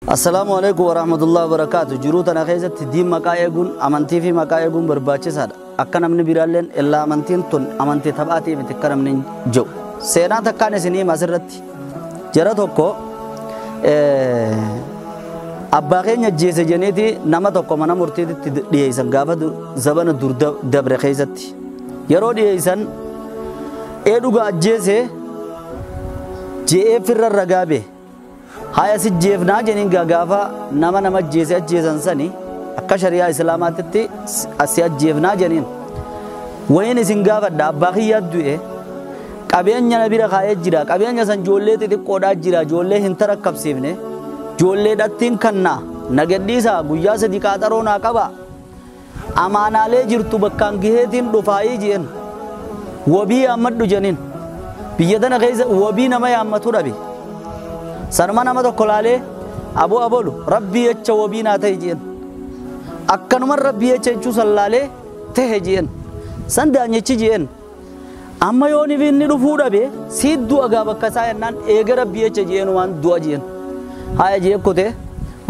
Assalamualaikum warahmatullahi wabarakatuh. Jurutan akhirnya di makaegun amanti fi makaegun berbaca sad. Akan namni biralen ella amantin tun amanti tabati mitikkan namni jo. Sena takkan sini masirratti. Jara tokko abbaqeenya jeese jeneti nama tokko mana murtiitti dhiyeessan gaafa zabana dur dabre keessatti. Yeroo dhiyeessan dhuga ajjeese je'ee firra ragaabe. Haya si jeefnaa jeniin gaafa nama jeese ajjeesan sani akka shariyaa islaamaatti asi ajjeefnaa jeniin wayin isin gaafadha abbaa kiyyaa du'e qabeenya nabira kaayee jira qabeenya san joollee xixiqqoodhaa jira joollee hin tarakkabsiifne joollee dhattiin kannaa nagadhiisa guyyaa sadii qaaxaroo naa qaba amaanaalee jirtu bakkaan giheetiin dhufaayii jeen wabii yaammadhu jeniin biyya tana keessa wabii nama yaammatu dhabe sanuma nama tokko laalee aboo abolu rabbii jecha wabii naa ta'e jeen akkanuma rabbii jecha jechuu san laalee ta'e jeen san daanyechi jeen amma yooni inni dhufuu dhabe siit du'a gaa bakka isaa jennaan eega rabbii jecha jeen waan du'a jeen haya jee kote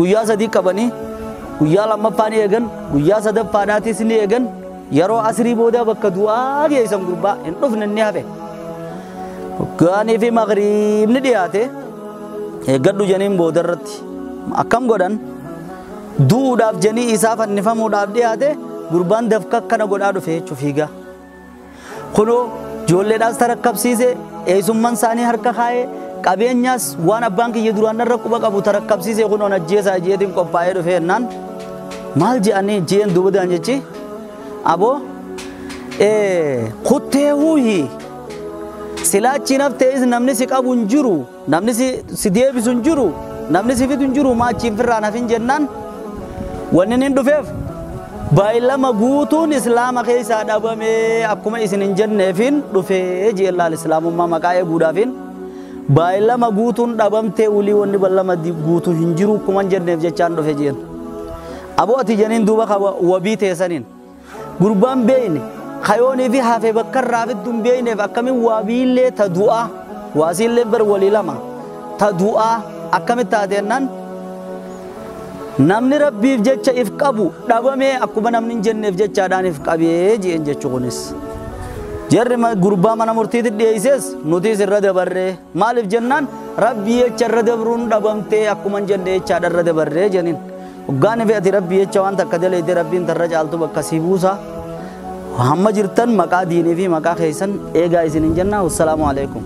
guyyaa sadii qabanii guyyaa lammaffaan eegan guyyaa sadaffaadhaatis ni eegan yeroo asrii booda bakka du'aa geessan gurbaa hin dhufne inni hafe gaanii fi magriibni dhiyaate eeggadhu jeniin boodarratti akkam godhan du'uudhaaf jenii isaa fannifamuudhaaf dhiyaate gurbaan dafka akkana godhaa dhufe jechuu fiigaa kunoo joolleedhaas tarakkabsiise eessummaan isaanii harka kaa'ee qabeenyaas waan abbaan kiyya duraan irra quba qabu tarakkabsiise kunoon ajjeesaa jeetiin qophaa'ee dhufe jennaan maal je'anii jeen duubadaan jechi aboo kuttee huuyi silaachi naftees namni si qabu hin jiru namni si deebisu hin jiru namni si fidu hin jiru maachiin firraan hafin jennaan wanni hin dhufeef baay'ilama guutuun islaama keessaa dhabamee akkuma isin hin jenneefin dhufee jeellaal islaamummaa maqaa eeguudhaafin baay'ilama guutuun dhabamtee ulii wanni ballama guutuu hin jiru kuma hin jenneef jechaan dhufe jeen aboo ati jeniin duuba wabii teessaniin gurbaan beeyne خيوني في حافظ بكر رافد دنبينه فأكمل وابيله تدعى واسيله برولي لما تدعى أكمل تادينن نمني ربي فجتة إفكابو دابمي أكوبا نمني جنة فجتة دان إفكابي جين جتشونس جرّ ما غربا منا مرتيد ديسيس نوتيس الرد برّه مالف جنّان ربي يجرّد برون دابمتي أكوبا جنة يجرّد الرد برّه جنين وقاني في أتي ربي يجوان تكدل يدي ربي ترجع على تو بكسيبوسا هم جرتن مكا ديني في مكا خيسن إيجا إسنين جنة والسلام عليكم.